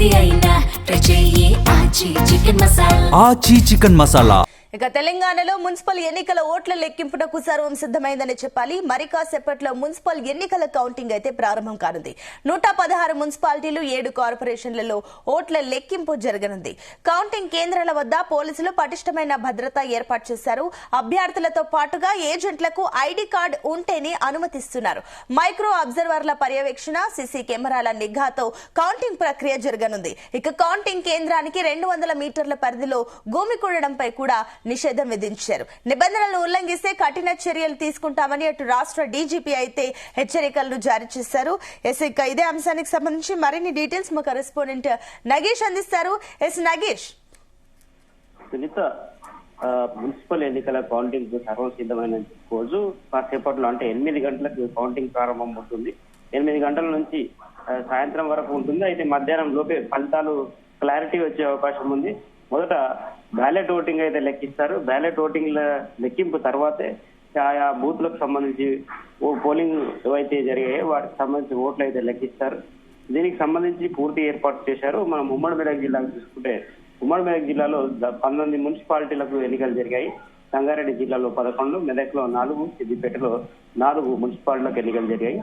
ఏది అయినా ట్రై చెయ్యి ఆచి చికెన్ మసాలా. ఇక తెలంగాణలో మున్సిపల్ ఎన్నికల ఓట్ల లెక్కింపునకు సర్వం సిద్ధమైందని చెప్పాలి. మరి కాసేపట్లో మున్సిపల్ ఎన్నికల కౌంటింగ్ అయితే ప్రారంభం కానుంది. 116 మున్సిపాలిటీలు 7 కార్పొరేషన్లలో ఓట్ల లెక్కింపు జరగనుంది. కౌంటింగ్ కేంద్రాల వద్ద పోలీసులు పటిష్టమైన భద్రత ఏర్పాటు చేశారు. అభ్యర్థులతో పాటుగా ఏజెంట్లకు ఐడి కార్డు ఉంటేనే అనుమతిస్తున్నారు. మైక్రో అబ్జర్వర్ల పర్యవేక్షణ, సీసీ కెమెరాల నిఘాతో కౌంటింగ్ ప్రక్రియ జరగనుంది. ఇక కౌంటింగ్ కేంద్రానికి 200 మీటర్ల పరిధిలో భూమి కూడడంపై కూడా నిషేధం విధించారు. నిబంధనలను ఉల్లంఘిస్తే కఠిన చర్యలు తీసుకుంటామని అటు రాష్ట్ర డీజీపీ అయితే హెచ్చరికలను జారీ చేశారు. ఇదే అంశానికి సంబంధించి మరిన్ని డీటెయిల్స్ మా కరెస్పాండెంట్ నగేష్ అందిస్తారు. నగేష్, మున్సిపల్ ఎన్నికల కౌంటింగ్ సర్వం సిద్ధమైన రోజు కాసేపట్లో అంటే 8 గంటలకు కౌంటింగ్ ప్రారంభం అవుతుంది. 8 గంటల నుంచి సాయంత్రం వరకు ఉంటుంది. అయితే మధ్యాహ్నం లోపే ఫలితాలు క్లారిటీ వచ్చే అవకాశం ఉంది. మొదట బ్యాలెట్ ఓటింగ్ అయితే లెక్కిస్తారు. బ్యాలెట్ ఓటింగ్ లెక్కింపు తర్వాతే ఆయా బూత్లకు సంబంధించి పోలింగ్ ఏవైతే జరిగాయో వాటికి సంబంధించి ఓట్లు అయితే లెక్కిస్తారు. దీనికి సంబంధించి పూర్తి ఏర్పాటు చేశారు. మనం ఉమ్మడి మెదక్ జిల్లాకు చూసుకుంటే ఉమ్మడి మెదక్ జిల్లాలో 19 మున్సిపాలిటీలకు ఎన్నికలు జరిగాయి. సంగారెడ్డి జిల్లాలో 11, మెదక్లో 4, సిద్దిపేటలో 4 మున్సిపాలిటీలకు ఎన్నికలు జరిగాయి.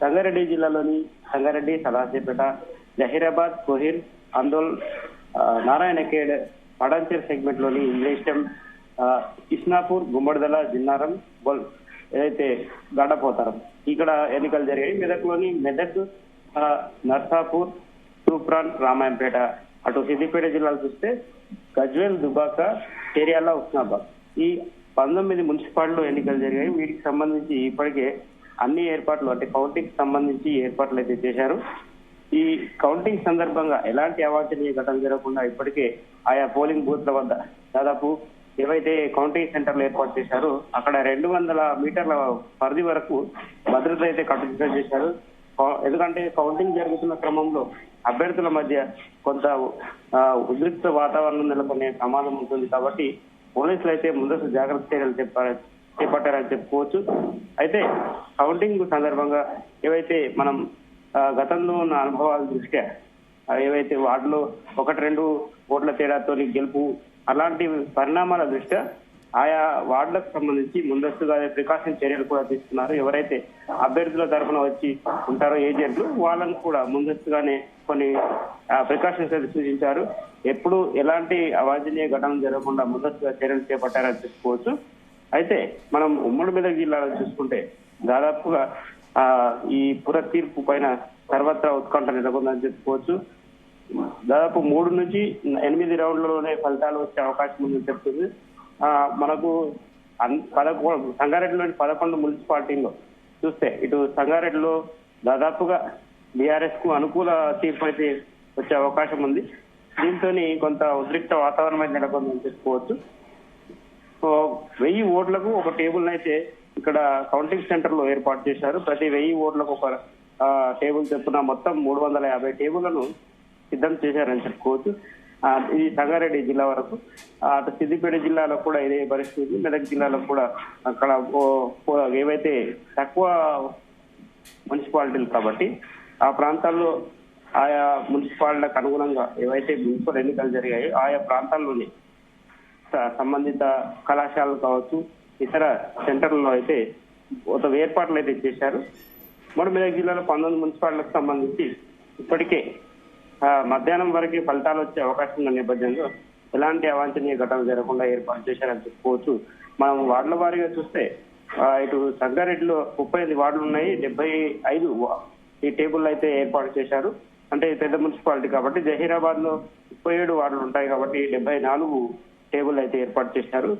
సంగారెడ్డి జిల్లాలోని సంగారెడ్డి, సదాశివపేట, జహీరాబాద్, కోహిర్, ఆందోళ్, నారాయణఖేడ్, పడాన్చేర్ సెగ్మెంట్ లోని ఇంగ్లీష్టం, ఇస్నాపూర్, గుమ్మడిదల, జిన్నారం, బొల్ ఏదైతే గడ్డపోతారం ఇక్కడ ఎన్నికలు జరిగాయి. మెదక్లోని మెదక్, నర్సాపూర్, తూప్రాన్, రామాయంపేట. అటు సిద్దిపేట జిల్లాలు చూస్తే గజ్వేల్, దుబాక, చేర్యాల, ఉస్నాబాద్ ఈ 19 మున్సిపాలిటీలో ఎన్నికలు జరిగాయి. వీటికి సంబంధించి ఇప్పటికే అన్ని ఏర్పాట్లు అంటే కౌంటింగ్ సంబంధించి ఏర్పాట్లు అయితే చేశారు. ఈ కౌంటింగ్ సందర్భంగా ఎలాంటి అవాంఛనీయ ఘటన జరగకుండా ఇప్పటికే ఆయా పోలింగ్ బూత్ల వద్ద దాదాపు ఏవైతే కౌంటింగ్ సెంటర్లు ఏర్పాటు చేశారో అక్కడ 200 మీటర్ల పరిధి వరకు భద్రత అయితే కట్టుదిట్టం చేశారు. ఎందుకంటే కౌంటింగ్ జరుగుతున్న క్రమంలో అభ్యర్థుల మధ్య కొంత ఉద్రిక్త వాతావరణం నెలకొనే ప్రమాదం ఉంటుంది. కాబట్టి పోలీసులు అయితే ముందస్తు జాగ్రత్త చర్యలు చేపట్టారని చెప్పుకోవచ్చు. అయితే కౌంటింగ్ సందర్భంగా ఏవైతే మనం గతంలో ఉన్న అనుభవాల దృష్ట్యా ఏవైతే వార్డులో 1-2 ఓట్ల తేడాతో గెలుపు అలాంటి పరిణామాల దృష్ట్యా ఆయా వార్డులకు సంబంధించి ముందస్తుగా ప్రికాషన్ చర్యలు కూడా తీసుకున్నారు. ఎవరైతే అభ్యర్థుల తరఫున వచ్చి ఉంటారో ఏజెంట్లు వాళ్ళను కూడా ముందస్తుగానే కొన్ని ప్రికాషన్స్ అయితే సూచించారు. ఎప్పుడు ఎలాంటి అవాంఛనీయ ఘటనలు జరగకుండా ముందస్తుగా చర్యలు చేపట్టారని చెప్పుకోవచ్చు. అయితే మనం ఉమ్మడి మెదక్ జిల్లాలో చూసుకుంటే దాదాపుగా ఈ పుర తీర్పు పైన సర్వత్రా ఉత్కంఠ నెలకొందని చెప్పుకోవచ్చు. దాదాపు 3 నుంచి 8 రౌండ్లలోనే ఫలితాలు వచ్చే అవకాశం ఉందని చెప్తుంది. మనకు సంగారెడ్డిలోని 11 మున్సిపాలిటీల్లో చూస్తే ఇటు సంగారెడ్డిలో దాదాపుగా బీఆర్ఎస్ కు అనుకూల తీర్పు అయితే వచ్చే అవకాశం ఉంది. దీంతో కొంత ఉద్రిక్త వాతావరణం అయితే నెలకొందని చెప్పుకోవచ్చు. 1000 ఓట్లకు ఒక టేబుల్ అయితే ఇక్కడ కౌంటింగ్ సెంటర్ లో ఏర్పాటు చేశారు. ప్రతి 1000 ఓట్లకు ఒక టేబుల్ చెప్పున మొత్తం 350 టేబుళ్లను సిద్ధం చేశారని చెప్పుకోవచ్చు. ఇది సంగారెడ్డి జిల్లా వరకు. అటు సిద్దిపేట జిల్లాలో కూడా ఇదే పరిస్థితి. మెదక్ జిల్లాలో కూడా అక్కడ ఏవైతే తక్కువ మున్సిపాలిటీలు కాబట్టి ఆ ప్రాంతాల్లో ఆయా మున్సిపాలిటీలకు అనుగుణంగా ఏవైతే మున్సిపల్ ఎన్నికలు జరిగాయో ఆయా ప్రాంతాల్లోని సంబంధిత కళాశాలలు కావచ్చు ఇతర సెంటర్లలో అయితే ఒక ఏర్పాట్లు అయితే చేశారు. మెదక్ జిల్లాలో 19 మున్సిపాలిటీలకు సంబంధించి ఇప్పటికే మధ్యాహ్నం వరకు ఫలితాలు వచ్చే అవకాశం ఉన్న నేపథ్యంలో ఎలాంటి అవాంఛనీయ ఘటనలు జరగకుండా ఏర్పాటు చేశారని చెప్పుకోవచ్చు. మనం వార్డుల వారీగా చూస్తే ఇటు సంగారెడ్డిలో 38 వార్డులు ఉన్నాయి. 75 ఈ టేబుల్ అయితే ఏర్పాటు చేశారు. అంటే పెద్ద మున్సిపాలిటీ కాబట్టి. జహీరాబాద్ లో 37 వార్డులు ఉంటాయి కాబట్టి 74 టేబుల్ అయితే ఏర్పాటు చేశారు.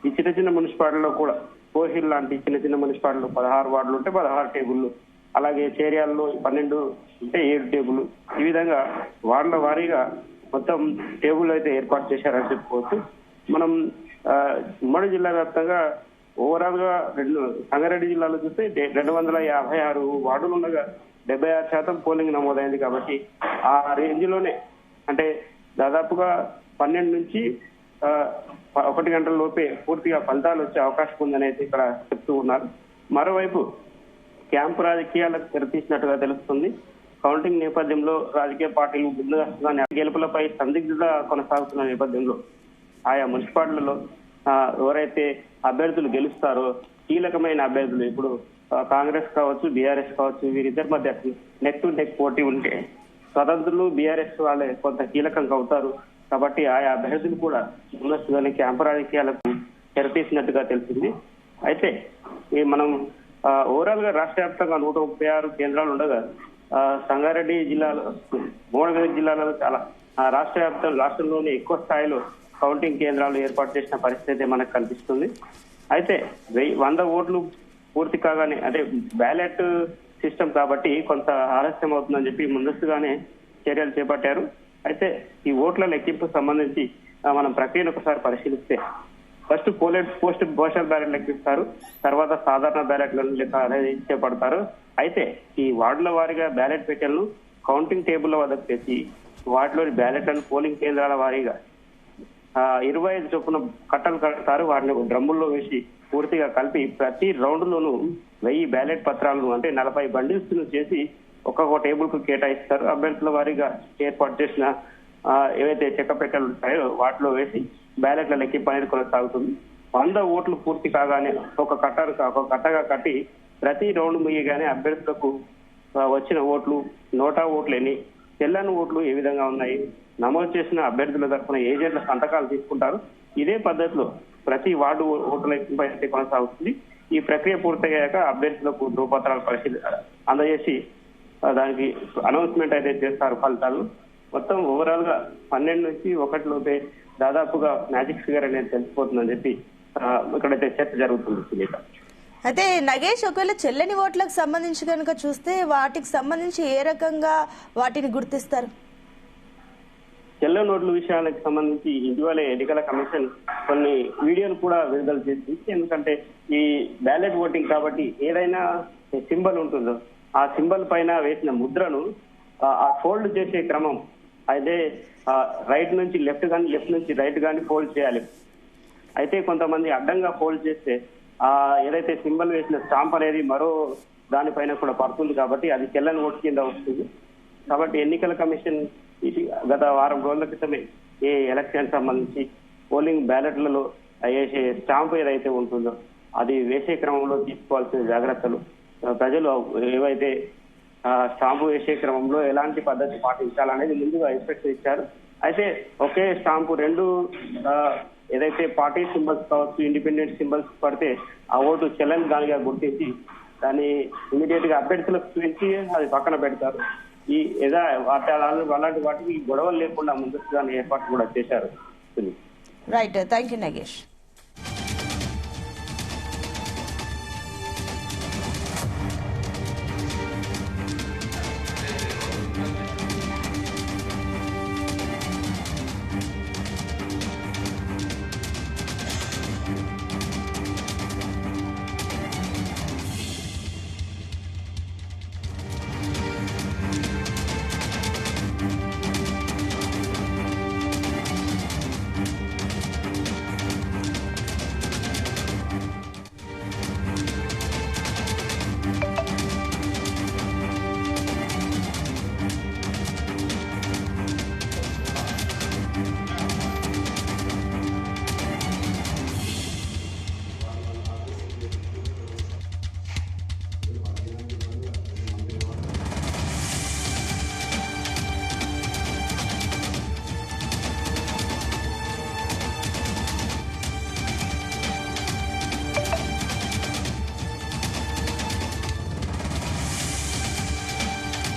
ఈ చిన్న మున్సిపాలిటీలో కూడా కోహిల్ లాంటి చిన్న మున్సిపాలిటీలో 16 వార్డులు ఉంటే 16 టేబుల్లు, అలాగే చేర్యాల్లో 12 ఉంటే 7 టేబుల్, ఈ విధంగా వార్డుల వారీగా మొత్తం టేబుల్ అయితే ఏర్పాటు చేశారని చెప్పుకోవచ్చు. మనం ఉమ్మడి జిల్లా వ్యాప్తంగా ఓవరాల్ గా సంగారెడ్డి జిల్లాలో చూస్తే 256 వార్డులు ఉండగా 76% పోలింగ్ నమోదైంది. కాబట్టి ఆ రేంజ్ లోనే అంటే దాదాపుగా 12 నుంచి 1 గంటల లోపే పూర్తిగా ఫలితాలు వచ్చే అవకాశం ఉందని అయితే ఇక్కడ చెప్తూ ఉన్నారు. మరోవైపు క్యాంపు రాజకీయాలకు తెరతీసినట్టుగా తెలుస్తుంది. కౌంటింగ్ నేపథ్యంలో రాజకీయ పార్టీలు ముందుగా గెలుపులపై సందిగ్ధత కొనసాగుతున్న నేపథ్యంలో ఆయా మున్సిపాలిటీలలో ఎవరైతే అభ్యర్థులు గెలుస్తారో కీలకమైన అభ్యర్థులు ఇప్పుడు కాంగ్రెస్ కావచ్చు, బీఆర్ఎస్ కావచ్చు, వీరిద్దరి మధ్య నెక్ టు నెక్ పోటీ ఉంటే స్వతంత్రులు బీఆర్ఎస్ వాళ్ళే కొంత కీలకంగా అవుతారు. కాబట్టి ఆయా అభ్యర్థులు కూడా ముందస్తుగానే క్యాంపు రాజకీయాలకు తెరతీసినట్టుగా తెలిసింది. అయితే మనం ఓవరాల్ గా రాష్ట్ర వ్యాప్తంగా 136 కేంద్రాలు ఉండగా సంగారెడ్డి జిల్లాలో, భువనగిరి జిల్లాలో చాలా రాష్ట్రంలోనే ఎక్కువ స్థాయిలో కౌంటింగ్ కేంద్రాలు ఏర్పాటు చేసిన పరిస్థితి మనకు కనిపిస్తుంది. అయితే 100 ఓట్లు పూర్తి కాగానే, అంటే బ్యాలెట్ సిస్టమ్ కాబట్టి కొంత ఆలస్యం అవుతుందని చెప్పి ముందస్తుగానే చర్యలు చేపట్టారు. అయితే ఈ ఓట్ల లెక్కింపు సంబంధించి మనం ప్రక్రియను ఒకసారి పరిశీలిస్తే ఫస్ట్ పోస్టల్ బ్యాలెట్ లెక్కిస్తారు, తర్వాత సాధారణ బ్యాలెట్లను లెక్క అనేది చేపడతారు. అయితే ఈ వార్డుల వారీగా బ్యాలెట్ పెట్టెలను కౌంటింగ్ టేబుల్ వద్దకు తెచ్చి వాటిలోని బ్యాలెట్లను పోలింగ్ కేంద్రాల వారీగా 25 చొప్పున కట్టలు కడతారు. వాటిని డ్రమ్ముల్లో వేసి పూర్తిగా కలిపి ప్రతి రౌండ్ లోనూ 1000 బ్యాలెట్ పత్రాలను, అంటే 40 బండిల్స్ చేసి ఒక్కొక్క టేబుల్ కు కేటాయిస్తారు. అభ్యర్థుల వారీగా ఏర్పాటు చేసిన ఏవైతే చెక్క పెట్టెలు ఉంటాయో వాటిలో వేసి బ్యాలెట్ల లెక్కింపు అనేది కొనసాగుతుంది. 100 ఓట్లు పూర్తి కాగానే ఒక కట్టగా కట్టి ప్రతి రౌండ్ ముగియగానే అభ్యర్థులకు వచ్చిన ఓట్లు, నోటా ఓట్లు ఎన్ని, చెల్లని ఓట్లు ఏ విధంగా ఉన్నాయి, నమోదు చేసిన అభ్యర్థుల తరఫున ఏజెంట్ల సంతకాలు తీసుకుంటారు. ఇదే పద్ధతిలో ప్రతి వార్డు ఓట్ల లెక్కింపు అయితే కొనసాగుతుంది. ఈ ప్రక్రియ పూర్తయ్యాక అభ్యర్థులకు ధ్రువపత్రాలు అందజేసి దానికి అనౌన్స్మెంట్ అయితే చేస్తారు ఫలితాలను. మొత్తం ఓవరాల్ గా 12 నుంచి 1 లోపే దాదాపుగా మ్యాజిక్ ఫిగర్ అనేది తెలిసిపోతుందని చెప్పి ఇక్కడైతే చర్చ జరుగుతుంది సునీత. అయితే నగేష్, ఒకవేళ చెల్లని ఓట్లకు సంబంధించి కనుక చూస్తే వాటికి సంబంధించి ఏ రకంగా వాటిని గుర్తిస్తారు? చెల్ల నోట్ల విషయాలకు సంబంధించి ఇటీవలే ఎన్నికల కమిషన్ కొన్ని వీడియోలు కూడా విడుదల చేసింది. ఎందుకంటే ఈ బ్యాలెట్ ఓటింగ్ కాబట్టి ఏదైనా సింబల్ ఉంటుందో ఆ సింబల్ పైన వేసిన ముద్రను ఆ ఫోల్డ్ చేసే క్రమం అయితే రైట్ నుంచి లెఫ్ట్ కానీ, లెఫ్ట్ నుంచి రైట్ కానీ ఫోల్డ్ చేయాలి. అయితే కొంతమంది అడ్డంగా ఫోల్డ్ చేస్తే ఏదైతే సింబల్ వేసిన స్టాంప్ అనేది మరో దానిపైన కూడా పడుతుంది కాబట్టి అది చెల్లని ఓటు కింద వస్తుంది. కాబట్టి ఎన్నికల కమిషన్ గత వారం రోజుల క్రితమే ఏ ఎలక్షన్ సంబంధించి పోలింగ్ బ్యాలెట్లలో వేసే స్టాంప్ ఏదైతే ఉంటుందో అది వేసే క్రమంలో తీసుకోవాల్సిన జాగ్రత్తలు, ప్రజలు ఏవైతే స్టాంపు వేసే క్రమంలో ఎలాంటి పద్ధతి పాటించాలనేది ముందుగా ఇన్స్ట్రక్షన్ ఇచ్చారు. అయితే ఒకే స్టాంపు 2 ఏదైతే పార్టీ సింబల్స్ కావచ్చు, ఇండిపెండెంట్ సింబల్స్ పడితే ఆ ఓటు చెల్లని దానిగా గుర్తించి దాన్ని ఇమీడియట్ గా అభ్యర్థులకు చూపించి అది పక్కన పెడతారు. అలాంటి వాటికి గొడవలు లేకుండా ముందుగానే ఏర్పాటు కూడా చేశారు. Right, thank you Nagesh.